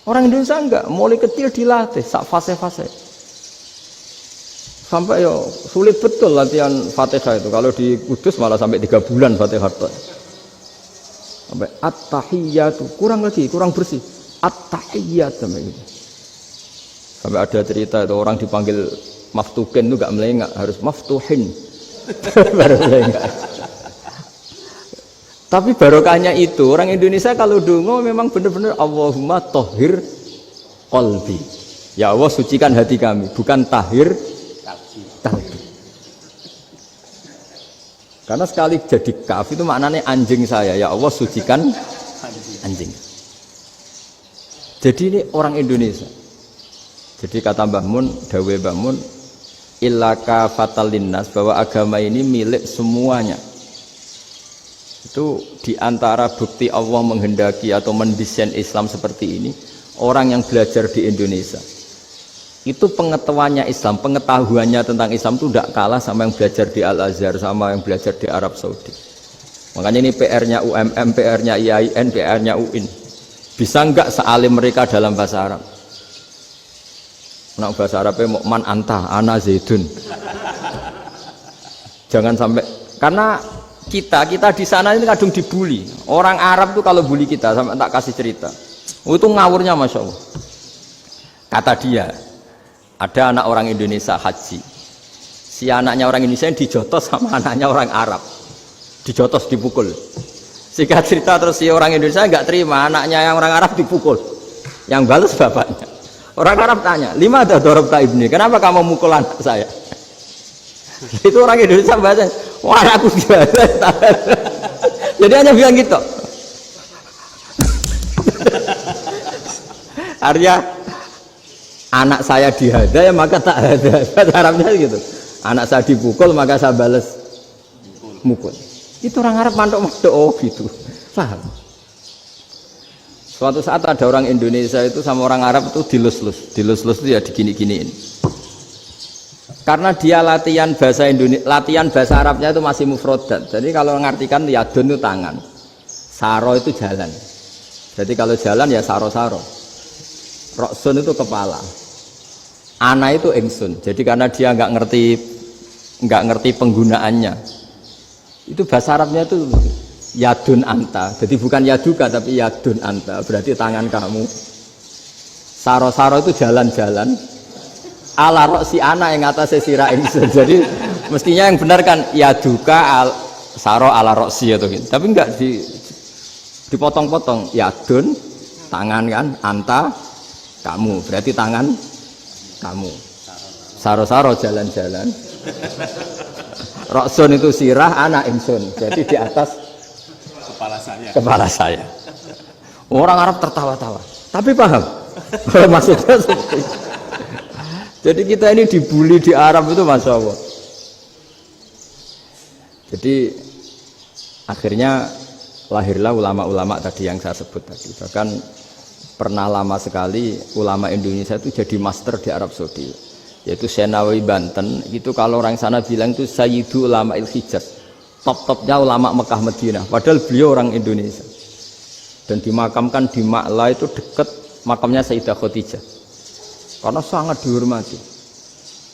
Orang Indonesia enggak, mulai kecil dilatih sak fase-fase. Sampai yo sulit betul latihan Fatihah itu. Kalau di Kudus malah sampai 3 bulan Fatihah itu. Sampai at-tahiyyatu, kurang lagi, kurang bersih. At-tahiyyat sampai gitu. Sampai ada cerita itu orang dipanggil maftuhin itu enggak melengak, harus maftuhin. Baru melengak. Tapi barokahnya itu orang Indonesia kalau dongo memang benar-benar Allahumma tahhir qalbi. Ya Allah sucikan hati kami, bukan tahhir kalbi. Karena sekali jadi kaf itu maknanya anjing saya. Ya Allah sucikan anjing. Jadi ini orang Indonesia. Jadi kata Mbah Mun, dawe Mbah Mun, illaka fatal linnas, bahwa agama ini milik semuanya. Itu diantara bukti Allah menghendaki atau mendesain Islam seperti ini, orang yang belajar di Indonesia itu pengetahuannya Islam, pengetahuannya tentang Islam itu tidak kalah sama yang belajar di Al-Azhar, sama yang belajar di Arab Saudi. Makanya ini PR-nya UMM, PR-nya IAIN, PR-nya UIN. Bisa enggak sealim mereka dalam bahasa Arab? Nah, bahasa Arabnya man anta, ana zaidun. Jangan sampai, karena kita di sana ini kadang dibully. Orang Arab tuh kalau bully kita, sampai tak kasih cerita. Itu ngawurnya Masya Allah. Kata dia, ada anak orang Indonesia haji. Si anaknya orang Indonesia dijotos sama anaknya orang Arab. Dijotos, dipukul. Singkat cerita terus si orang Indonesia nggak terima, anaknya yang orang Arab dipukul. Yang balas bapaknya. Orang Arab tanya, lima ada dorobta ibni, kenapa kamu mukul anak saya? Itu orang Indonesia bahasa, wah aku biasa. Jadi hanya bilang gitu. Artinya anak saya dihada ya maka tak ada. Bahasa Arabnya gitu. Anak saya dipukul maka saya balas mukul. Itu orang Arab mantuk-mantuk oh gitu. Paham? Suatu saat ada orang Indonesia itu sama orang Arab itu dilus-lus. Dilus-lus itu ya digini-giniin. Karena dia latihan bahasa Indonesia, latihan bahasa Arabnya itu masih mufrodat. Jadi kalau mengartikan yadun itu tangan, saro itu jalan. Jadi kalau jalan ya saro-saro. Roksun itu kepala. Ana itu ingsun. Jadi karena dia nggak ngerti penggunaannya. Itu bahasa Arabnya itu yadun anta. Jadi bukan yaduka tapi yadun anta. Berarti tangan kamu. Saro-saro itu jalan-jalan. Ala roksi anak yang atasnya sirah ingsun. Jadi mestinya yang benar kan yaduka saro ala roksi atau gitu. Tapi enggak dipotong-potong. Yadun tangan kan, anta kamu. Berarti tangan kamu. Saro-saro jalan-jalan. Roksun itu sirah anak ingsun. Jadi di atas kepala saya. Orang Arab tertawa-tawa. Tapi paham. Maksudnya seperti itu. Jadi kita ini dibully di Arab itu Masya Allah. Jadi akhirnya lahirlah ulama-ulama tadi yang saya sebut tadi. Bahkan pernah lama sekali ulama Indonesia itu jadi master di Arab Saudi. Yaitu Senawi Banten. Itu kalau orang sana bilang itu Sayyidu Ulama Il-Hijaz. Top-topnya ulama Mekah Madinah. Padahal beliau orang Indonesia. Dan dimakamkan di Ma'la itu dekat makamnya Sayyidah Khadijah. Karena sangat dihormati.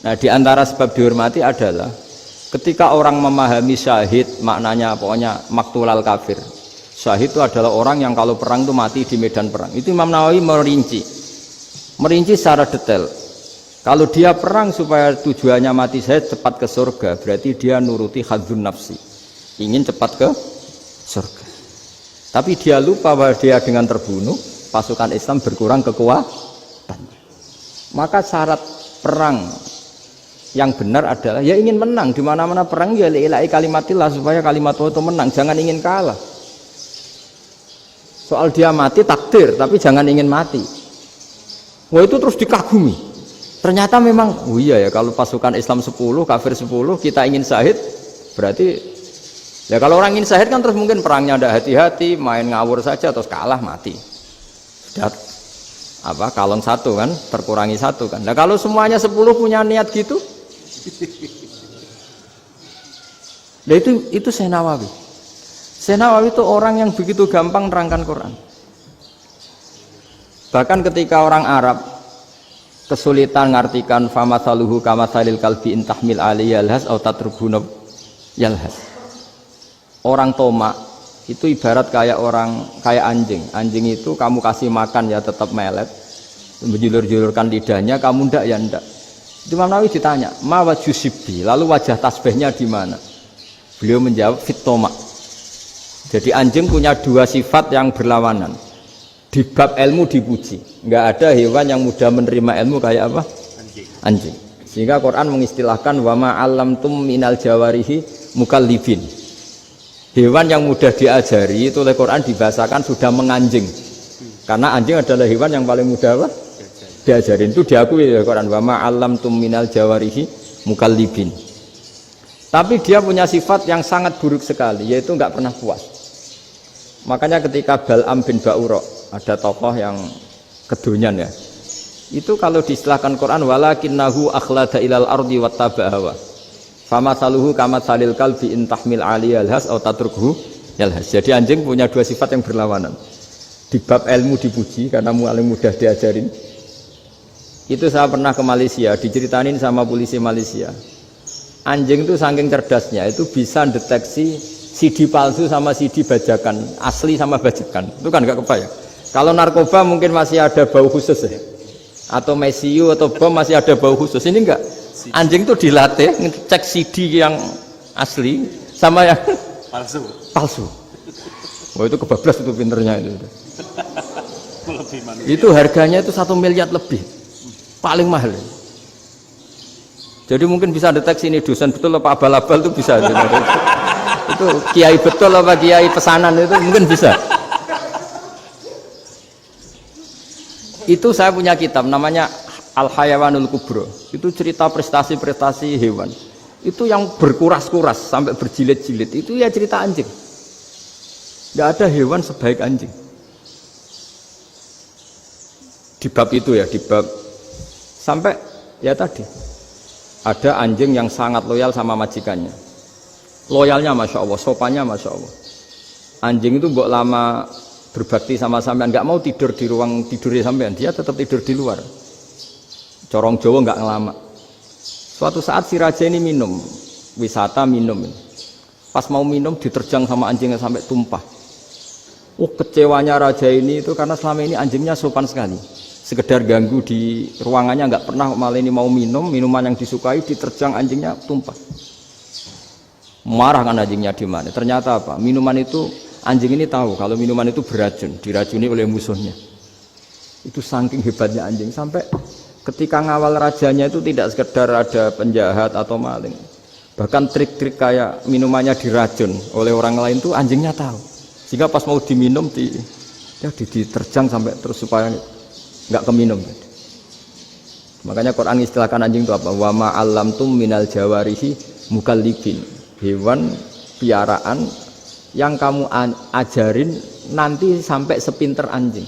Nah, di antara sebab dihormati adalah ketika orang memahami syahid, maknanya pokoknya maktulal kafir. Syahid itu adalah orang yang kalau perang itu mati di medan perang. Itu Imam Nawawi merinci secara detail. Kalau dia perang supaya tujuannya mati syahid cepat ke surga, berarti dia nuruti hadzun nafsi, ingin cepat ke surga. Tapi dia lupa bahwa dia dengan terbunuh pasukan Islam berkurang kekuatan. Maka syarat perang yang benar adalah ya ingin menang. Di mana-mana perang ya lillahi kalimatillah, supaya kalimat Allah itu menang, jangan ingin kalah. Soal dia mati takdir, tapi jangan ingin mati. Wah, itu terus dikagumi. Ternyata memang oh iya ya, kalau pasukan Islam 10 kafir 10 kita ingin syahid, berarti ya kalau orang ingin syahid kan terus mungkin perangnya ada hati-hati, main ngawur saja terus kalah mati. Sudah apa kalong satu kan, terkurangi satu kan. Nah kalau semuanya 10 punya niat gitu, nah itu Senawawi. Senawawi itu orang yang begitu gampang nerangkan Quran. Bahkan ketika orang Arab kesulitan ngartikan famathaluhu kamathalil kalbi intahmil alaihi yalhas atau tatrukhu yalhas. Orang tomak itu ibarat kayak anjing. Anjing itu kamu kasih makan ya tetap melet, menjulur-julurkan lidahnya, kamu ndak ya ndak. Imam Nawawi ditanya, ma wajusibbi, lalu wajah tasbihnya di mana? Beliau menjawab fit tomak. Jadi anjing punya dua sifat yang berlawanan. Di bab ilmu dipuji, nggak ada hewan yang mudah menerima ilmu kayak apa? Anjing. Sehingga Quran mengistilahkan wama alamtum minal jawarihi mukallibin. Hewan yang mudah diajari itu oleh Quran dibahasakan sudah menganjing. Karena anjing adalah hewan yang paling mudah apa? Diajarin. Itu diakui oleh Quran wama alamtum minal jawarihi mukallibin. Tapi dia punya sifat yang sangat buruk sekali, yaitu nggak pernah puas. Makanya ketika Bal'am bin Ba'ura, ada tokoh yang kedonyan ya, itu kalau diistilahkan Quran walakinnahu akhlada ilal ardi wattaba hawa famathaluhu kamathalil kalbi intahmil aliyal has atau tatrukhu yalhas. Jadi anjing punya dua sifat yang berlawanan. Di bab ilmu dipuji karena paling mudah diajarin. Itu saya pernah ke Malaysia, diceritain sama polisi Malaysia. Anjing itu saking cerdasnya itu bisa deteksi CD palsu sama CD bajakan, asli sama bajakan. Itu kan nggak kebayang. Kalau narkoba mungkin masih ada bau khusus ya, atau mesiu atau bom masih ada bau khusus. Ini enggak. Anjing itu dilatih ngecek CD yang asli sama yang palsu. Wah itu kebablas itu pinternya itu. Itu harganya itu 1 miliar lebih, paling mahal. Jadi mungkin bisa deteksi ini dosen betul apa abal-abal itu bisa. Itu kiai betul apa kiai pesanan itu mungkin bisa. Itu saya punya kitab namanya Al-Hayawanul Kubro. Itu cerita prestasi-prestasi hewan. Itu yang berkuras-kuras sampai berjilid-jilid. Itu ya cerita anjing. Tidak ada hewan sebaik anjing. Di bab itu ya, di bab sampai ya tadi. Ada anjing yang sangat loyal sama majikannya. Loyalnya Masya Allah, sopannya Masya Allah. Anjing itu mbok lama berbakti sama sampean, nggak mau tidur di ruang tidurnya sampean, dia tetap tidur di luar. Corong Jawa nggak ngelama. Suatu saat si raja ini minum, wisata minum. Pas mau minum diterjang sama anjingnya sampai tumpah. Kecewanya raja ini itu karena selama ini anjingnya sopan sekali. Sekedar ganggu di ruangannya nggak pernah, malah ini mau minum minuman yang disukai diterjang anjingnya tumpah. Marah kan anjingnya di mana? Ternyata apa? Minuman itu anjing ini tahu kalau minuman itu beracun, diracuni oleh musuhnya. Itu saking hebatnya anjing sampai ketika ngawal rajanya itu tidak sekedar ada penjahat atau maling. Bahkan trik-trik kayak minumannya diracun oleh orang lain itu anjingnya tahu. Sehingga pas mau diminum diterjang sampai terus supaya nggak keminum. Makanya Quran istilahkan anjing itu apa? Wa ma allamtum minal jawarihi mukallibin. Hewan piaraan yang kamu ajarin nanti sampai sepinter anjing.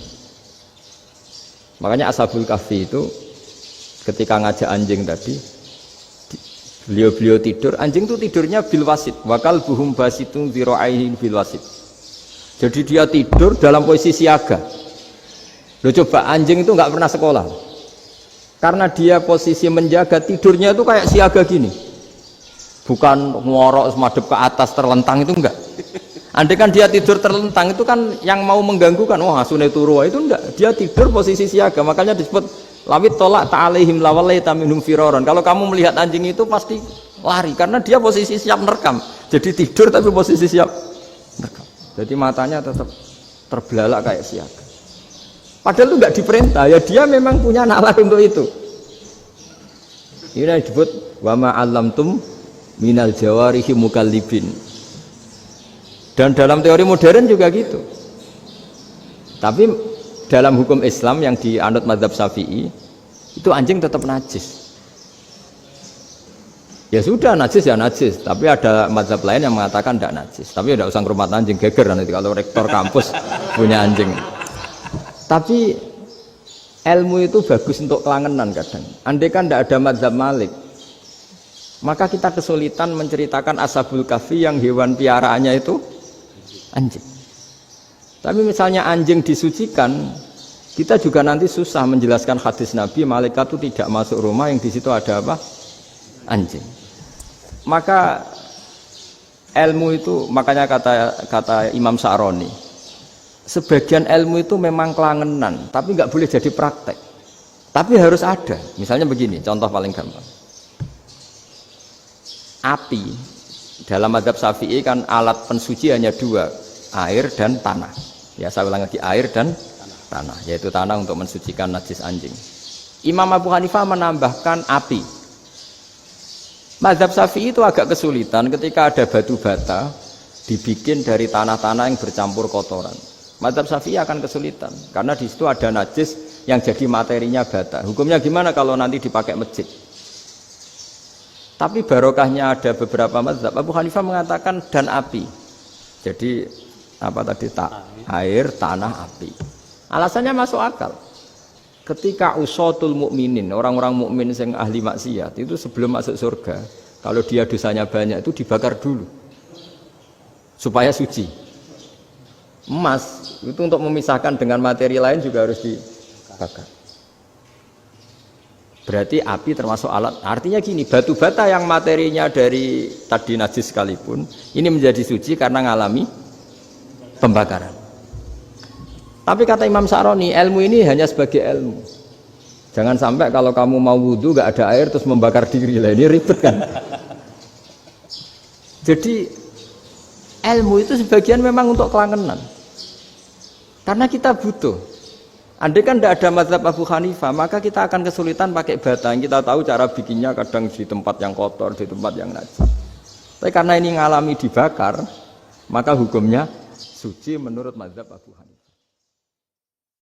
Makanya Ashabul Kahfi itu ketika ngajak anjing tadi, beliau tidur, anjing itu tidurnya bil wasit. Wa kalbuhum basitun dzira'aihi bil wasit. Jadi dia tidur dalam posisi siaga. Loh coba anjing itu nggak pernah sekolah karena dia posisi menjaga, tidurnya itu kayak siaga gini, bukan ngorok semadep ke atas terlentang, itu enggak. Andai kan dia tidur terlentang itu kan yang mau mengganggu kan, wah asune turu, itu enggak, dia tidur posisi siaga. Makanya disebut lawit tolak ta'alaihim lawalaita minhum firaron. Kalau kamu melihat anjing itu pasti lari karena dia posisi siap merekam. Jadi tidur tapi posisi siap merekam, jadi matanya tetap terbelalak kayak siaga. Padahal itu nggak diperintah, ya dia memang punya nalar untuk itu. Ini disebut wa ma allamtum minal jawarihi mukallibin. Dan dalam teori modern juga gitu. Tapi dalam hukum Islam yang dianut mazhab Syafi'i itu anjing tetap najis. Ya sudah najis ya najis, tapi ada mazhab lain yang mengatakan tidak najis. Tapi tidak usah ngurmat anjing, geger nanti kalau rektor kampus punya anjing. Tapi ilmu itu bagus untuk kelangenan kadang. Andai kan tidak ada mazhab Malik, maka kita kesulitan menceritakan Ashabul Kahfi yang hewan piaraannya itu anjing. Tapi misalnya anjing disucikan, Kita juga nanti susah menjelaskan hadis Nabi, malaikat itu tidak masuk rumah yang di situ ada apa? Anjing. Maka ilmu itu, makanya kata Imam Sa'roni, sebagian ilmu itu memang kelangenan, tapi nggak boleh jadi praktek. Tapi harus ada. Misalnya begini, contoh paling gampang. Api dalam mazhab Syafi'i kan alat pensuci hanya dua, air dan tanah. Ya saya ulang lagi, air dan tanah, yaitu tanah untuk mensucikan najis anjing. Imam Abu Hanifah menambahkan api. Mazhab Syafi'i itu agak kesulitan ketika ada batu bata dibikin dari tanah-tanah yang bercampur kotoran. Mazhab Syafi'i akan kesulitan karena di situ ada najis yang jadi materinya bata. Hukumnya gimana kalau nanti dipakai masjid? Tapi barokahnya ada beberapa mazhab. Abu Hanifah mengatakan dan api. Jadi apa tadi, air, tanah, api. Alasannya masuk akal. Ketika usatul mukminin, orang-orang mukmin yang ahli maksiat itu sebelum masuk surga, kalau dia dosanya banyak itu dibakar dulu supaya suci. Emas itu untuk memisahkan dengan materi lain juga harus dibakar. Berarti api termasuk alat. Artinya gini, batu bata yang materinya dari tadi najis sekalipun ini menjadi suci karena ngalami pembakaran. Tapi kata Imam Sa'roni, ilmu ini hanya sebagai ilmu. Jangan sampai kalau kamu mau wudhu gak ada air terus membakar diri lah, ini ribet kan. Jadi ilmu itu sebagian memang untuk kelangenan. Karena kita butuh. Andai kan tidak ada mazhab Abu Hanifah, maka kita akan kesulitan pakai bata. Kita tahu cara bikinnya kadang di tempat yang kotor, di tempat yang najis. Tapi karena ini ngalami dibakar, maka hukumnya suci menurut mazhab Abu Hanifah.